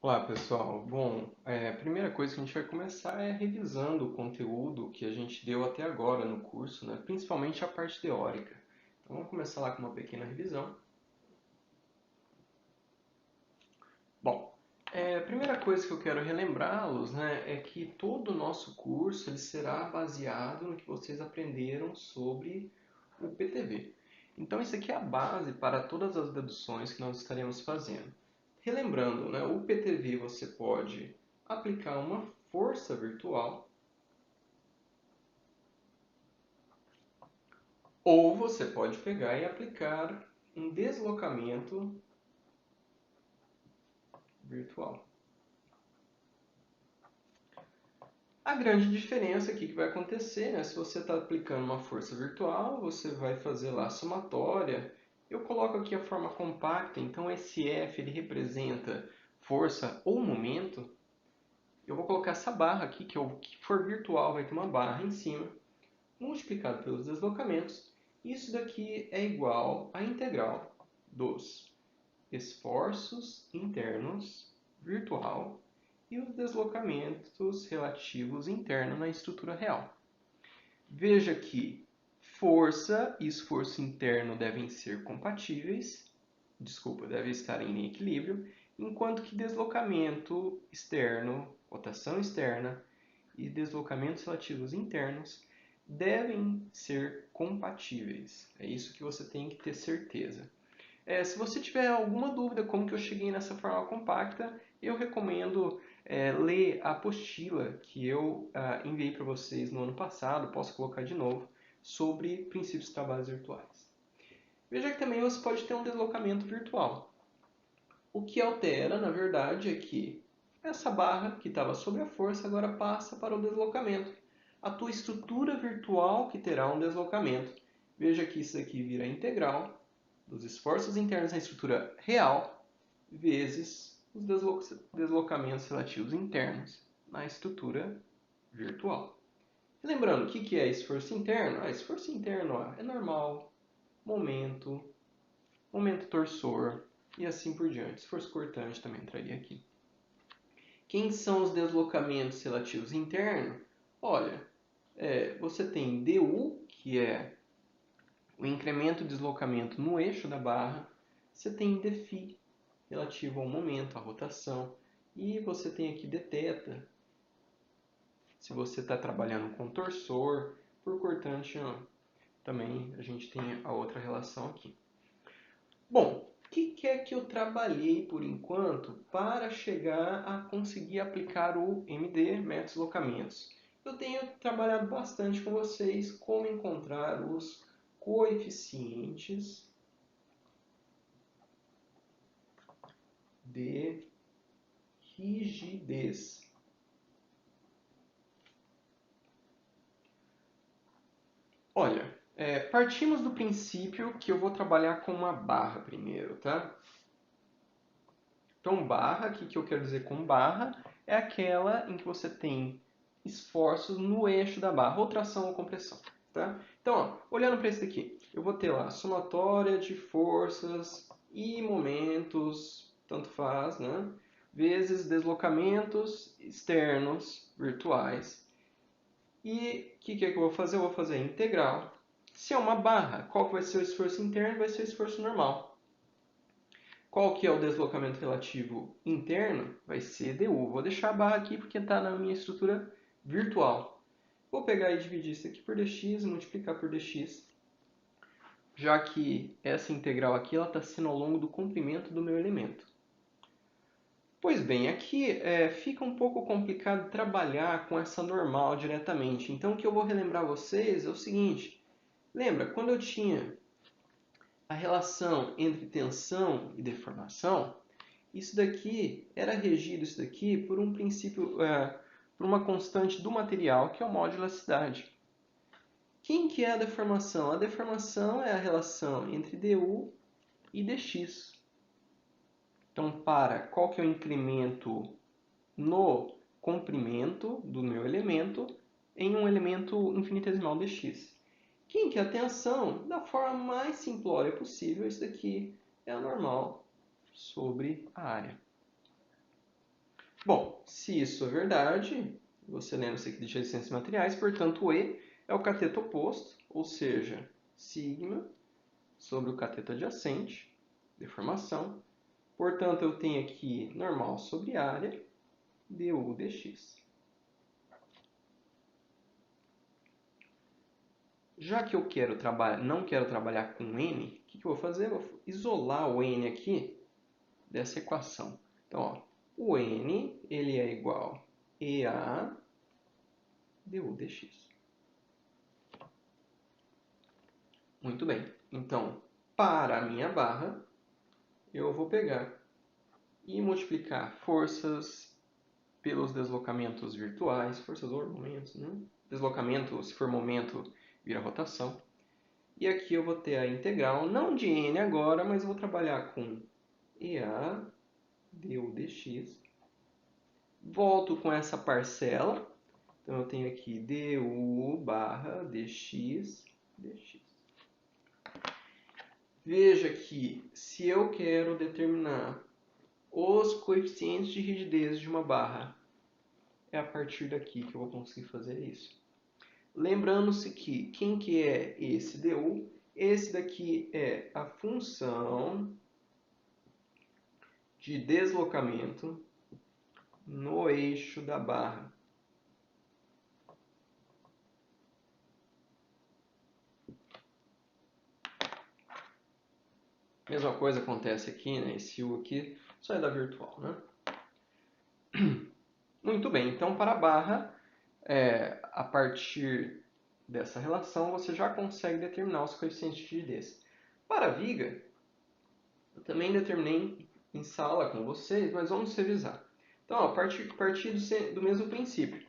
Olá pessoal, bom, a primeira coisa que a gente vai começar é revisando o conteúdo que a gente deu até agora no curso, né? Principalmente a parte teórica. Então vamos começar lá com uma pequena revisão. Bom, a primeira coisa que eu quero relembrá-los, né, é que todo o nosso curso ele será baseado no que vocês aprenderam sobre o PTV. Então isso aqui é a base para todas as deduções que nós estaremos fazendo. Relembrando, né, o PTV você pode aplicar uma força virtual ou você pode pegar e aplicar um deslocamento virtual. A grande diferença aqui que vai acontecer, né, se você está aplicando uma força virtual, você vai fazer lá a somatória. Eu coloco aqui a forma compacta, então esse F ele representa força ou momento. Eu vou colocar essa barra aqui, que o que for virtual vai ter uma barra em cima, multiplicado pelos deslocamentos. Isso daqui é igual à integral dos esforços internos virtual e os deslocamentos relativos internos na estrutura real. Veja que força e esforço interno devem ser compatíveis, devem estar em equilíbrio, enquanto que deslocamento externo, rotação externa e deslocamentos relativos internos devem ser compatíveis. É isso que você tem que ter certeza. Se você tiver alguma dúvida como que eu cheguei nessa forma compacta, eu recomendo ler a apostila que eu enviei para vocês no ano passado, posso colocar de novo, sobre princípios de trabalhos virtuais. Veja que também você pode ter um deslocamento virtual. O que altera, na verdade, é que essa barra que estava sobre a força agora passa para o deslocamento. A tua estrutura virtual que terá um deslocamento. Veja que isso aqui vira integral dos esforços internos na estrutura real vezes os deslocamentos relativos internos na estrutura virtual. E lembrando, o que é esforço interno? Esforço interno é normal, momento, momento torsor e assim por diante. Esforço cortante também entraria aqui. Quem são os deslocamentos relativos internos? Olha, você tem DU, que é o incremento de deslocamento no eixo da barra. Você tem dφ, relativo ao momento, à rotação. E você tem aqui dθ, se você está trabalhando com torsor, por cortante, também a gente tem a outra relação aqui. Bom, o que é que eu trabalhei por enquanto para chegar a conseguir aplicar o MD, método de deslocamentos? Eu tenho trabalhado bastante com vocês como encontrar os coeficientes de rigidez. Olha, partimos do princípio que eu vou trabalhar com uma barra primeiro, tá? Então, barra, o que eu quero dizer com barra? É aquela em que você tem esforços no eixo da barra, ou tração ou compressão, tá? Então, olhando para esse aqui, eu vou ter lá somatória de forças e momentos, tanto faz, né? Vezes deslocamentos externos virtuais. E o que é que eu vou fazer? Eu vou fazer a integral. Se é uma barra, qual que vai ser o esforço interno? Vai ser o esforço normal. Qual que é o deslocamento relativo interno? Vai ser du. Vou deixar a barra aqui porque está na minha estrutura virtual. Vou pegar e dividir isso aqui por dx e multiplicar por dx, já que essa integral aqui está sendo ao longo do comprimento do meu elemento. Pois bem, aqui fica um pouco complicado trabalhar com essa normal diretamente. Então, o que eu vou relembrar vocês é o seguinte. Lembra, quando eu tinha a relação entre tensão e deformação, isso daqui era regido por um princípio, por uma constante do material, que é o mol de elasticidade. Quem que é a deformação? A deformação é a relação entre du e dx. Então, qual que é o incremento no comprimento do meu elemento em um elemento infinitesimal dx? Quem que é a tensão? Da forma mais simplória possível, isso daqui é a normal sobre a área. Bom, se isso é verdade, você lembra-se aqui de resistências materiais, portanto o E é o cateto oposto, ou seja, sigma sobre o cateto adjacente, deformação. Portanto, eu tenho aqui normal sobre área, du dx. Já que eu não quero trabalhar com n, o que eu vou fazer? Eu vou isolar o n aqui dessa equação. Então, ó, o n ele é igual a EA du dx. Muito bem. Então, para a minha barra, eu vou pegar e multiplicar forças pelos deslocamentos virtuais, forças ou momentos, né? Deslocamento, se for momento, vira rotação. E aqui eu vou ter a integral, não de n agora, mas eu vou trabalhar com EA du dx. Volto com essa parcela. Então eu tenho aqui du barra dx, dx. Veja que se eu quero determinar os coeficientes de rigidez de uma barra, é a partir daqui que eu vou conseguir fazer isso. Lembrando-se que quem que é esse du? Esse daqui é a função de deslocamento no eixo da barra. Mesma coisa acontece aqui, né? Esse U aqui só é da virtual, né? Muito bem, então para a barra, a partir dessa relação, você já consegue determinar os coeficientes de rigidez. Para a viga, eu também determinei em sala com vocês, mas vamos revisar. Então, a partir do mesmo princípio.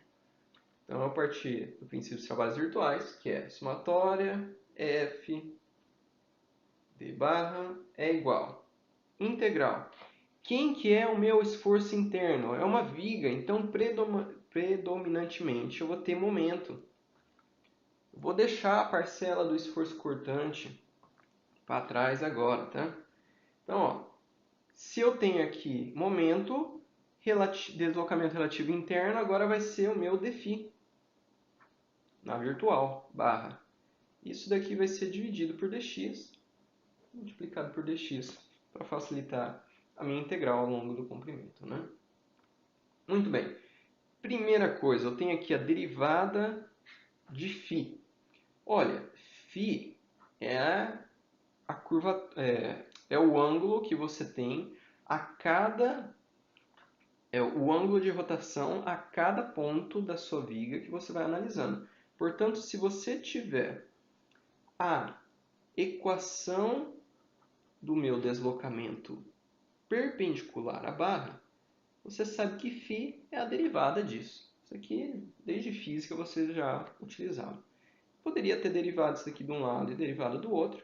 Então, a partir do princípio dos trabalhos virtuais, que é somatória, F de barra é igual. Integral. Quem que é o meu esforço interno? É uma viga, então predominantemente eu vou ter momento. Eu vou deixar a parcela do esforço cortante para trás agora, tá? Então, ó, se eu tenho aqui momento, deslocamento relativo interno, agora vai ser o meu dφ na virtual, barra. Isso daqui vai ser dividido por dx, multiplicado por dx, para facilitar a minha integral ao longo do comprimento, né? Muito bem. Primeira coisa, eu tenho aqui a derivada de φ. Olha, φ é a curva, é o ângulo que você tem a cada o ângulo de rotação a cada ponto da sua viga que você vai analisando. Portanto, se você tiver a equação do meu deslocamento perpendicular à barra, você sabe que φ é a derivada disso. Isso aqui, desde física, você já utilizava. Poderia ter derivado isso aqui de um lado e derivado do outro.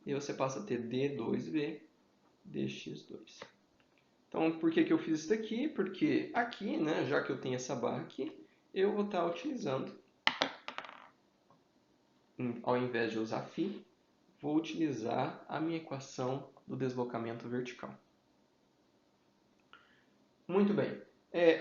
E você passa a ter d2v dx2. Então, por que eu fiz isso daqui? Porque aqui, né, já que eu tenho essa barra aqui, eu vou estar utilizando, ao invés de usar φ, vou utilizar a minha equação do deslocamento vertical. Muito bem.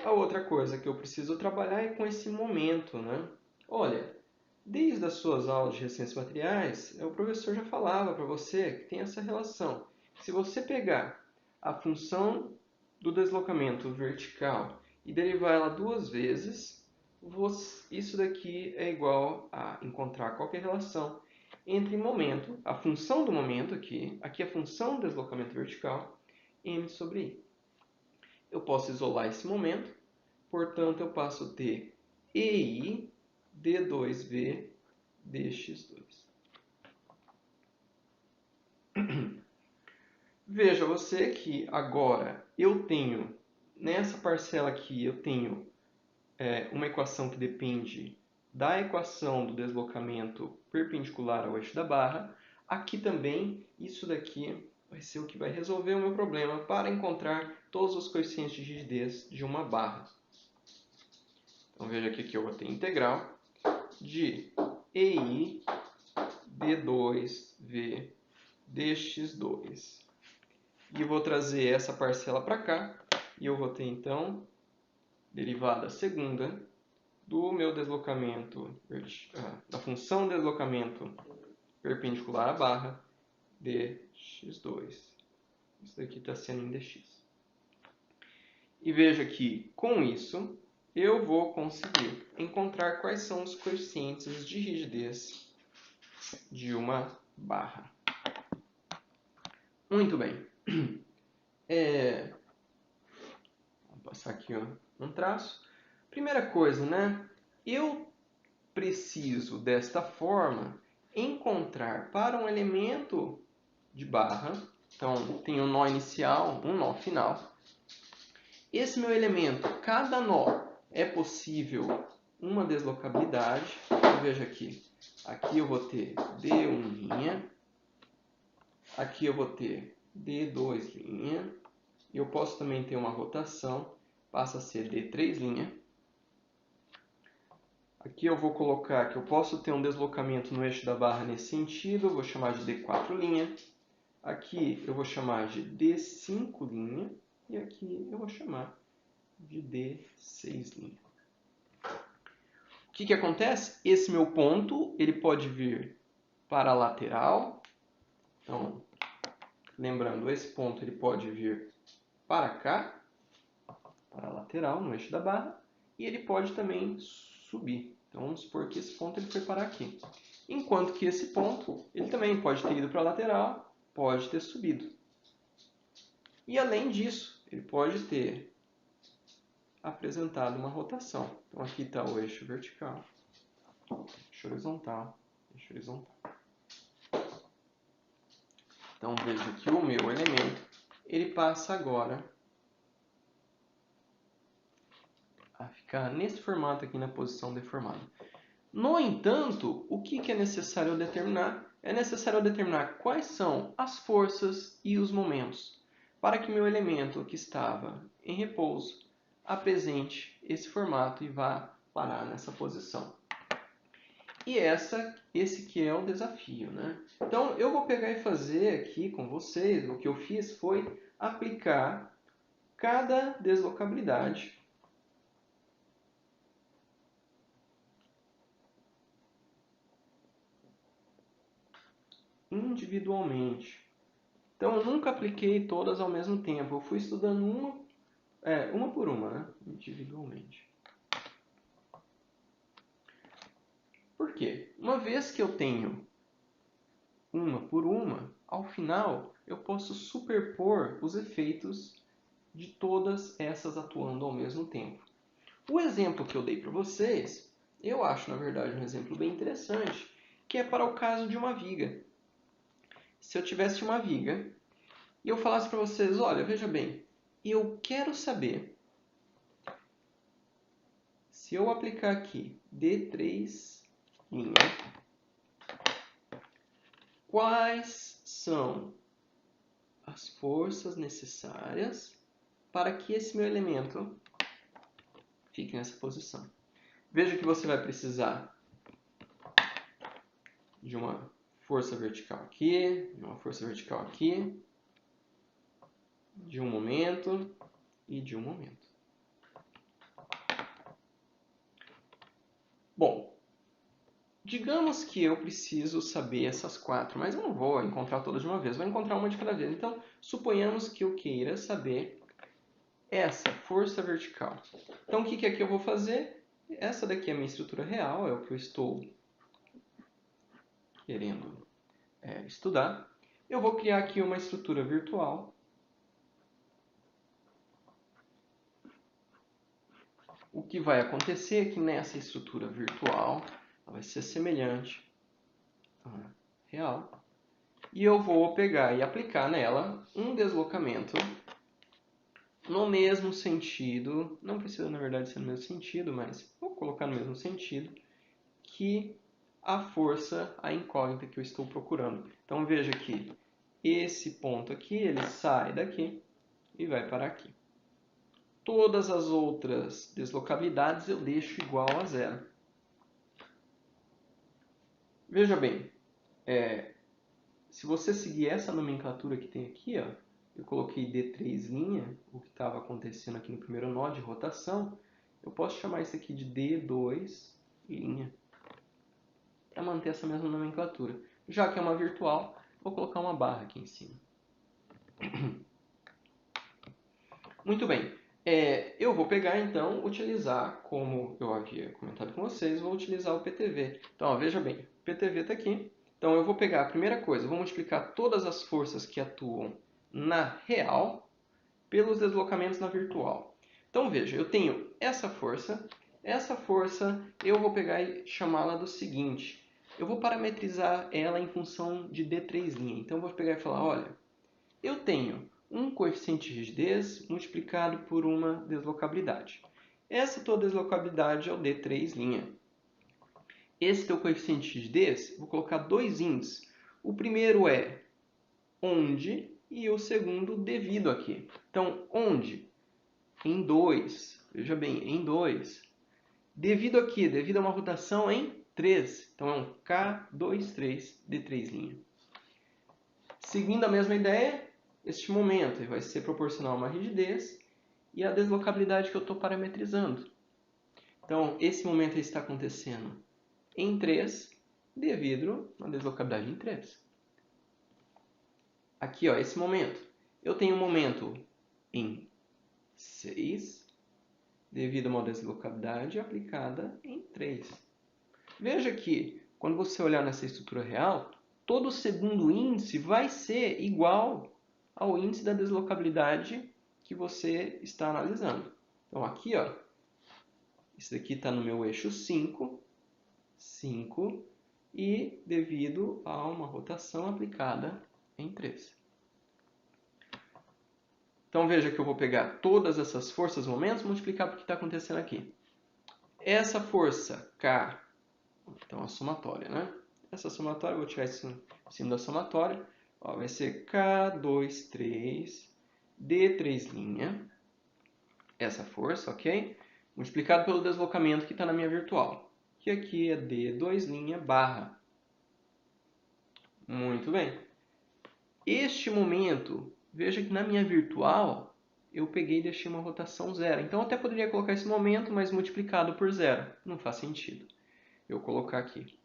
A outra coisa que eu preciso trabalhar é com esse momento, né? Olha, desde as suas aulas de resistências materiais, o professor já falava para você que tem essa relação. Se você pegar a função do deslocamento vertical e derivar ela duas vezes, isso daqui é igual a encontrar qualquer relação entre momento, a função do momento aqui é a função do deslocamento vertical, m sobre i. Eu posso isolar esse momento, portanto, eu passo a ter EI d2v dx2. Veja você que agora eu tenho, nessa parcela aqui, eu tenho uma equação que depende da equação do deslocamento perpendicular ao eixo da barra. Aqui também, isso daqui vai ser o que vai resolver o meu problema para encontrar todos os coeficientes de rigidez de uma barra. Então veja que aqui eu vou ter integral de EI d2v dx2. E vou trazer essa parcela para cá. E eu vou ter, então, derivada segunda do meu deslocamento, da função deslocamento perpendicular à barra dx2. Isso daqui está sendo em dx. E veja que, com isso, eu vou conseguir encontrar quais são os coeficientes de rigidez de uma barra. Muito bem. Vou passar aqui um traço. Primeira coisa, né? Eu preciso, desta forma, encontrar para um elemento de barra. Então, tem um nó inicial, um nó final. Esse meu elemento, cada nó é possível uma deslocabilidade. Então, veja aqui. Aqui eu vou ter D1'. Aqui eu vou ter D2'. E eu posso também ter uma rotação. Passa a ser D3'. Aqui eu vou colocar que eu posso ter um deslocamento no eixo da barra nesse sentido. Eu vou chamar de D4'. Aqui eu vou chamar de D5'. E aqui eu vou chamar de D6'. O que acontece? Esse meu ponto, ele pode vir para a lateral. Então, lembrando, esse ponto ele pode vir para cá, para a lateral, no eixo da barra. E ele pode também subir. Então, vamos supor que esse ponto ele foi parar aqui. Enquanto que esse ponto, ele também pode ter ido para a lateral, pode ter subido. E além disso, ele pode ter apresentado uma rotação. Então, aqui está o eixo vertical, eixo horizontal, eixo horizontal. Então, veja que o meu elemento, ele passa agora a ficar nesse formato aqui na posição deformada. No entanto, o que é necessário determinar? É necessário determinar quais são as forças e os momentos para que meu elemento que estava em repouso apresente esse formato e vá parar nessa posição. E esse que é o desafio, né? Então, eu vou pegar e fazer aqui com vocês, o que eu fiz foi aplicar cada deslocabilidade individualmente. Então, eu nunca apliquei todas ao mesmo tempo. Eu fui estudando uma por uma, né? Individualmente. Por quê? Uma vez que eu tenho uma por uma, ao final eu posso superpor os efeitos de todas essas atuando ao mesmo tempo. O exemplo que eu dei para vocês, eu acho, na verdade, um exemplo bem interessante, que é para o caso de uma viga. Se eu tivesse uma viga e eu falasse para vocês, olha, veja bem, eu quero saber se eu aplicar aqui D3', quais são as forças necessárias para que esse meu elemento fique nessa posição. Veja que você vai precisar de uma força vertical aqui, de uma força vertical aqui, de um momento e de um momento. Bom, digamos que eu preciso saber essas quatro, mas eu não vou encontrar todas de uma vez, vou encontrar uma de cada vez. Então, suponhamos que eu queira saber essa força vertical. Então, o que é que eu vou fazer? Essa daqui é a minha estrutura real, é o que eu estou querendo estudar. Eu vou criar aqui uma estrutura virtual. O que vai acontecer é que nessa estrutura virtual, ela vai ser semelhante à real. E eu vou pegar e aplicar nela um deslocamento no mesmo sentido, não precisa na verdade ser no mesmo sentido, mas vou colocar no mesmo sentido, que a força, a incógnita que eu estou procurando. Então veja que esse ponto aqui, ele sai daqui e vai para aqui. Todas as outras deslocabilidades eu deixo igual a zero. Veja bem, se você seguir essa nomenclatura que tem aqui, ó, eu coloquei D3', o que estava acontecendo aqui no primeiro nó de rotação, eu posso chamar isso aqui de D2', para manter essa mesma nomenclatura. Já que é uma virtual, vou colocar uma barra aqui em cima. Muito bem. Eu vou pegar, então, utilizar, como eu havia comentado com vocês, vou utilizar o PTV. Então, ó, veja bem, o PTV está aqui. Então, eu vou pegar a primeira coisa, vou multiplicar todas as forças que atuam na real pelos deslocamentos na virtual. Então, veja, eu tenho essa força eu vou pegar e chamá-la do seguinte. Eu vou parametrizar ela em função de D3'. Então, eu vou pegar e falar, olha, eu tenho um coeficiente de rigidez multiplicado por uma deslocabilidade. Essa tua deslocabilidade é o D3'. Esse teu coeficiente de rigidez, vou colocar dois índices. O primeiro é onde e o segundo devido aqui. Então, onde? Em 2. Veja bem, em 2. Devido aqui, devido a uma rotação em 3. Então, é um K23 D3'. Seguindo a mesma ideia, este momento vai ser proporcional a uma rigidez e a deslocabilidade que eu estou parametrizando. Então, esse momento está acontecendo em 3 devido à deslocabilidade em 3. Aqui, ó, esse momento. Eu tenho um momento em 6 devido a uma deslocabilidade aplicada em 3. Veja que, quando você olhar nessa estrutura real, todo segundo índice vai ser igual ao índice da deslocabilidade que você está analisando. Então, aqui, ó, isso daqui está no meu eixo 5, e devido a uma rotação aplicada em 3. Então, veja que eu vou pegar todas essas forças, momentos, multiplicar por o que está acontecendo aqui. Essa força, K, então a somatória, né? Essa somatória, eu vou tirar isso em cima da somatória, ó, vai ser K23 D3', essa força, ok? Multiplicado pelo deslocamento que está na minha virtual, que aqui é D2' barra. Muito bem. Este momento, veja que na minha virtual, eu peguei e deixei uma rotação zero. Então, eu até poderia colocar esse momento, mas multiplicado por zero. Não faz sentido eu colocar aqui.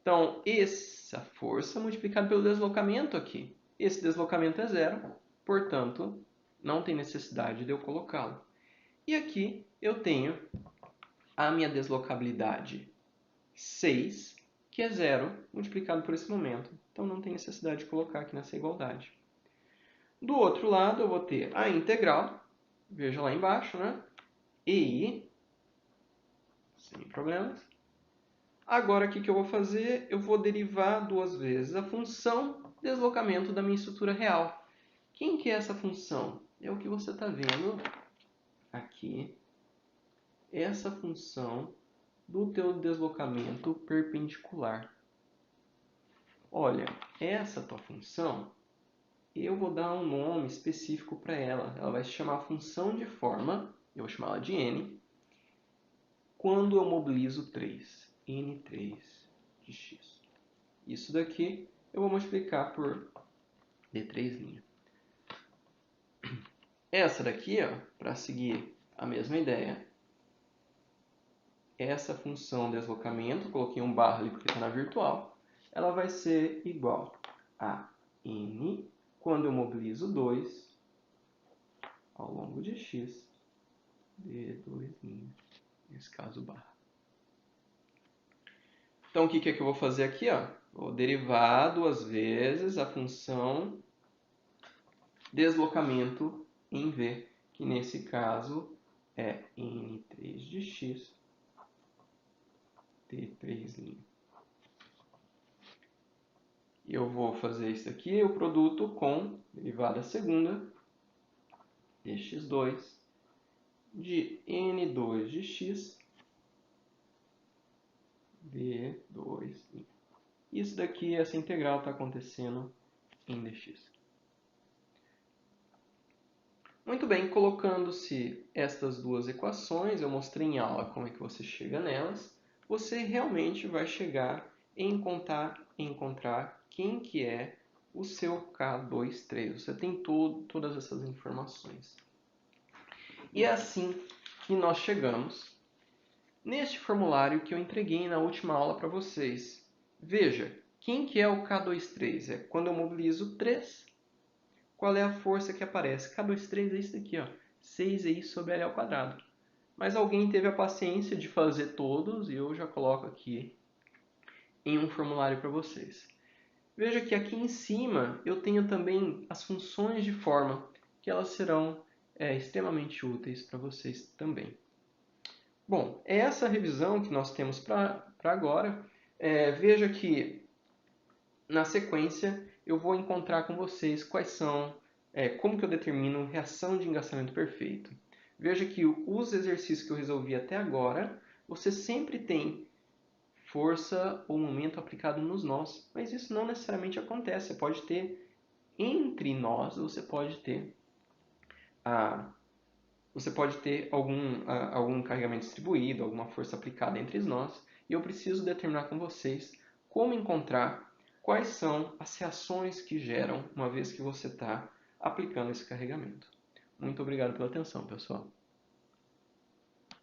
Então, essa força multiplicada pelo deslocamento aqui. Esse deslocamento é zero, portanto, não tem necessidade de eu colocá-lo. E aqui eu tenho a minha deslocabilidade 6, que é zero, multiplicado por esse momento. Então, não tem necessidade de colocar aqui nessa igualdade. Do outro lado, eu vou ter a integral, veja lá embaixo, né? EI, sem problemas. Agora, o que eu vou fazer? Eu vou derivar duas vezes a função deslocamento da minha estrutura real. Quem que é essa função? É o que você está vendo aqui. Essa função do teu deslocamento perpendicular. Olha, essa tua função, eu vou dar um nome específico para ela. Ela vai se chamar função de forma, eu vou chamar ela de n, quando eu mobilizo 3, n3 de x. Isso daqui eu vou multiplicar por d3'. Essa daqui, para seguir a mesma ideia, essa função deslocamento, coloquei um barra ali porque está na virtual, ela vai ser igual a n quando eu mobilizo 2 ao longo de x, d2', nesse caso barra. Então, o que é que eu vou fazer aqui? Vou derivar duas vezes a função deslocamento em v, que nesse caso é n3 de x, d3'. E eu vou fazer isso aqui, o produto com derivada segunda, dx2, de n2 de x, d2'. Isso daqui, essa integral está acontecendo em dx. Muito bem, colocando-se estas duas equações, eu mostrei em aula como é que você chega nelas, você realmente vai chegar em encontrar quem que é o seu K23. Você tem todas essas informações. E é assim que nós chegamos neste formulário que eu entreguei na última aula para vocês. Veja, quem que é o K23? É quando eu mobilizo 3, qual é a força que aparece? K23 é isso daqui, ó, 6i sobre L ao quadrado. Mas alguém teve a paciência de fazer todos e eu já coloco aqui em um formulário para vocês. Veja que aqui em cima eu tenho também as funções de forma, que elas serão extremamente úteis para vocês também. Bom, é essa revisão que nós temos para agora. Veja que na sequência eu vou encontrar com vocês quais são, como que eu determino reação de engaçamento perfeito. Veja que os exercícios que eu resolvi até agora, você sempre tem força ou momento aplicado nos nós, mas isso não necessariamente acontece. Você pode ter entre nós, você pode ter algum carregamento distribuído, alguma força aplicada entre nós, e eu preciso determinar com vocês como encontrar quais são as reações que geram uma vez que você está aplicando esse carregamento. Muito obrigado pela atenção, pessoal.